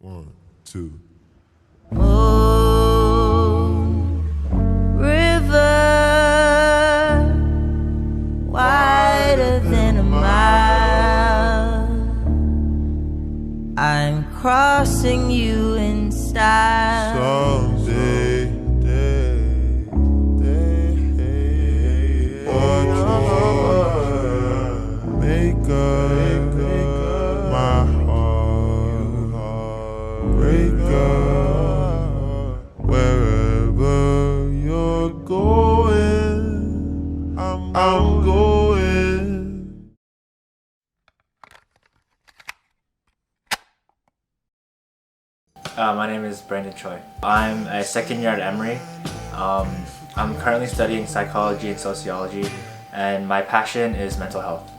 One, two. Oh, river, wider than a mile. I'm crossing you in style. Someday, what you want, make up my heart, break up wherever you're going. I'm going. My name is Brandon Choi. I'm a second year at Emory. I'm currently studying psychology and sociology, and my passion is mental health.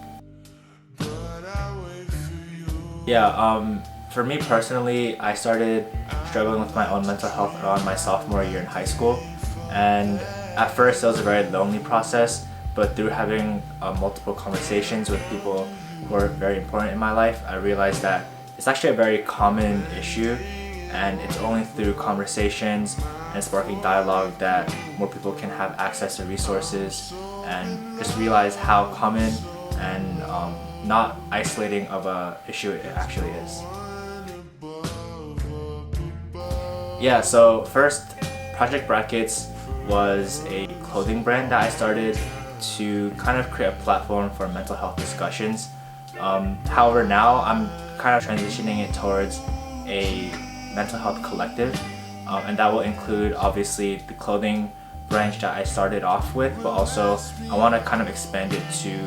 For me personally, I started struggling with my own mental health around my sophomore year in high school. And at first it was a very lonely process, but through having multiple conversations with people who are very important in my life, I realized that it's actually a very common issue, and it's only through conversations and sparking dialogue that more people can have access to resources and just realize how common and not isolating of a issue it actually is. Yeah, so first, Project Brackets was a clothing brand that I started to kind of create a platform for mental health discussions. However, now I'm kind of transitioning it towards a mental health collective, and that will include obviously the clothing branch that I started off with, but also I want to kind of expand it to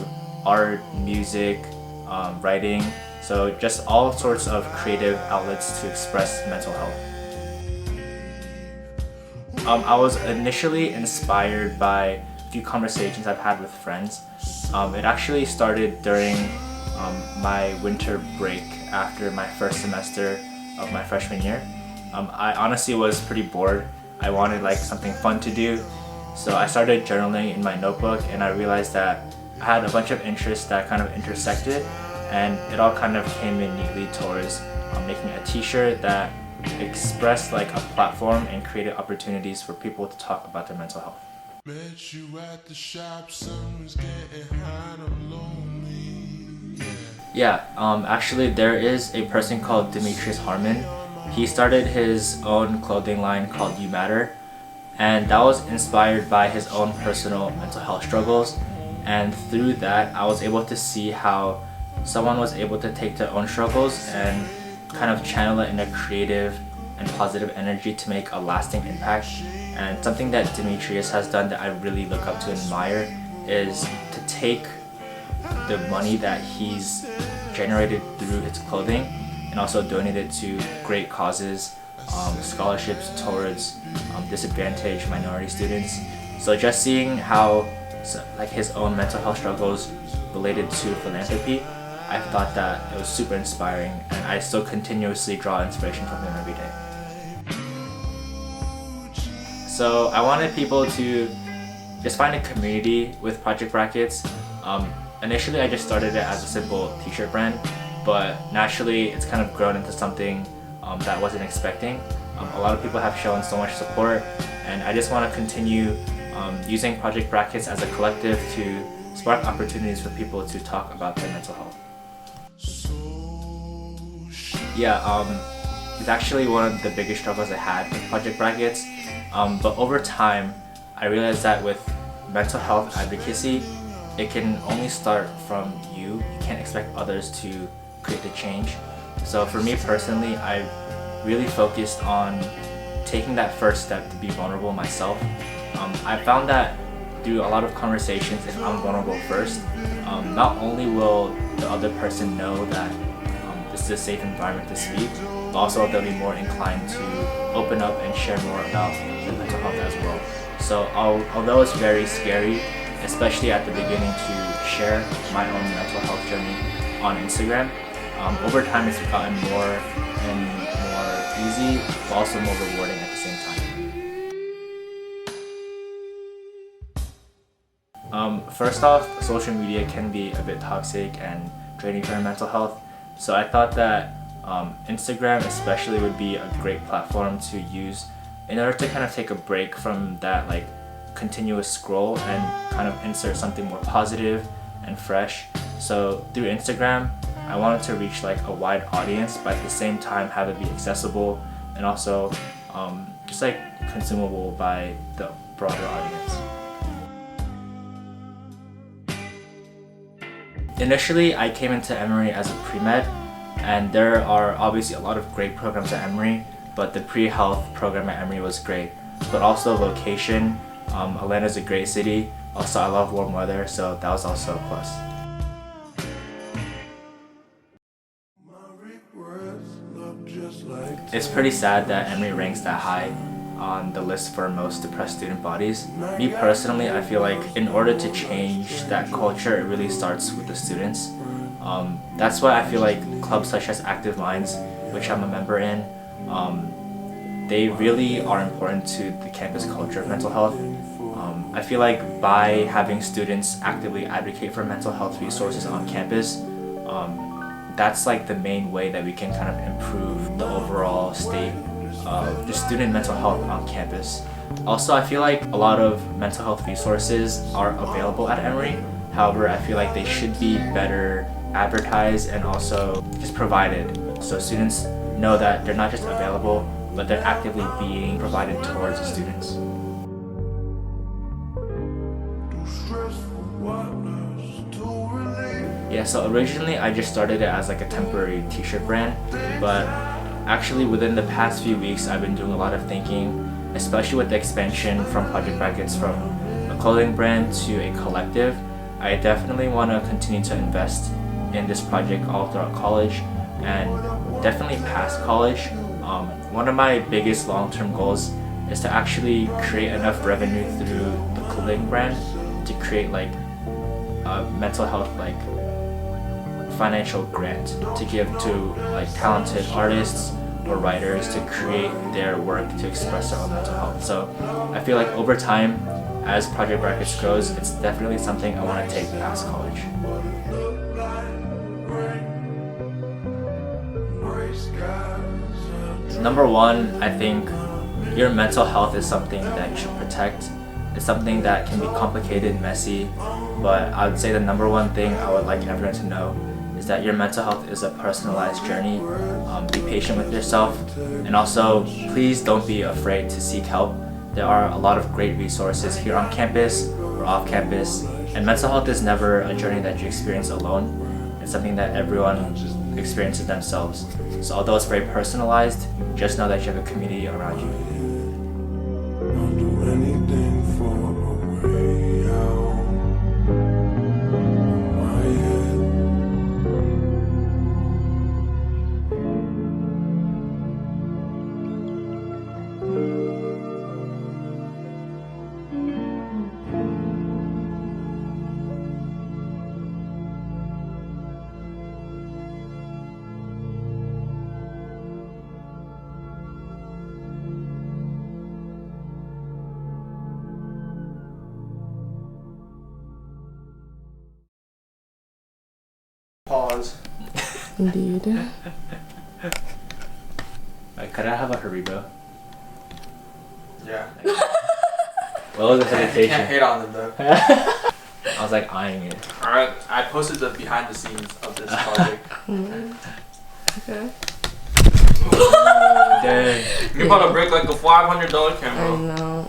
art, music, writing, so just all sorts of creative outlets to express mental health. I was initially inspired by a few conversations I've had with friends. It actually started during my winter break after my first semester of my freshman year. I honestly was pretty bored. I wanted like something fun to do, so I started journaling in my notebook, and I realized that I had a bunch of interests that kind of intersected, and it all kind of came in neatly towards making a t-shirt that expressed like a platform and created opportunities for people to talk about their mental health. Met you at the shop, summer's getting hot, I'm lonely. Actually there is a person called Demetrius Harmon. He started his own clothing line called You Matter, and that was inspired by his own personal mental health struggles, and through that I was able to see how someone was able to take their own struggles and kind of channel it in a creative and positive energy to make a lasting impact. And something that Demetrius has done that I really look up to and admire is to take the money that he's generated through his clothing and also donate it to great causes, scholarships towards disadvantaged minority students. So just seeing how like his own mental health struggles related to philanthropy, I thought that it was super inspiring, and I still continuously draw inspiration from him every day. So I wanted people to just find a community with Project Brackets. Initially I just started it as a simple t-shirt brand, but naturally it's kind of grown into something that I wasn't expecting. A lot of people have shown so much support, and I just want to continue using Project Brackets as a collective to spark opportunities for people to talk about their mental health. It's actually one of the biggest struggles I had with Project Brackets, but over time I realized that with mental health advocacy, it can only start from you. You can't expect others to create the change. So for me personally, I really focused on taking that first step to be vulnerable myself. I found that through a lot of conversations, if I'm vulnerable first, not only will the other person know that this is a safe environment to speak, but also they'll be more inclined to open up and share more about their mental health as well. So although it's very scary, especially at the beginning, to share my own mental health journey on Instagram, over time it's gotten more and more easy, but also more rewarding at the same time. First off, social media can be a bit toxic and draining for your mental health. So I thought that Instagram especially would be a great platform to use in order to kind of take a break from that like continuous scroll and kind of insert something more positive and fresh. So through Instagram, I wanted to reach like a wide audience, but at the same time have it be accessible and also just like consumable by the broader audience. Initially, I came into Emory as a pre-med, and there are obviously a lot of great programs at Emory, but the pre-health program at Emory was great. But also location, Atlanta's a great city. Also, I love warm weather, so that was also a plus. It's pretty sad that Emory ranks that high on the list for most depressed student bodies. Me personally, I feel like in order to change that culture, it really starts with the students. That's why I feel like clubs such as Active Minds, which I'm a member in, they really are important to the campus culture of mental health. I feel like by having students actively advocate for mental health resources on campus, that's like the main way that we can kind of improve the overall state of the student mental health on campus. Also, I feel like a lot of mental health resources are available at Emory. However, I feel like they should be better advertised and also just provided, so students know that they're not just available, but they're actively being provided towards the students. Yeah, so originally I just started it as like a temporary t-shirt brand, but actually within the past few weeks I've been doing a lot of thinking, especially with the expansion from Project Brackets from a clothing brand to a collective. I definitely want to continue to invest in this project all throughout college and definitely past college. One of my biggest long-term goals is to actually create enough revenue through the clothing brand to create like a mental health like financial grant to give to like talented artists or writers to create their work to express their own mental health. So I feel like over time, as Project Brackets grows, it's definitely something I want to take past college. Number one, I think your mental health is something that you should protect. It's something that can be complicated, messy, but I would say the number one thing I would like everyone to know is that your mental health is a personalized journey. Be patient with yourself, and also please don't be afraid to seek help. There are a lot of great resources here on campus or off campus, and mental health is never a journey that you experience alone. It's something that everyone experiences themselves. So although it's very personalized, just know that you have a community around you. I'll do anything for a way out of my head. Pause. Indeed. Could I have a Haribo? Yeah. What was the You hesitation? can't hate on them though. I was like eyeing it. Alright, I posted the behind the scenes of this project. Okay. Dang. You're about to break like a $500 I camera. know.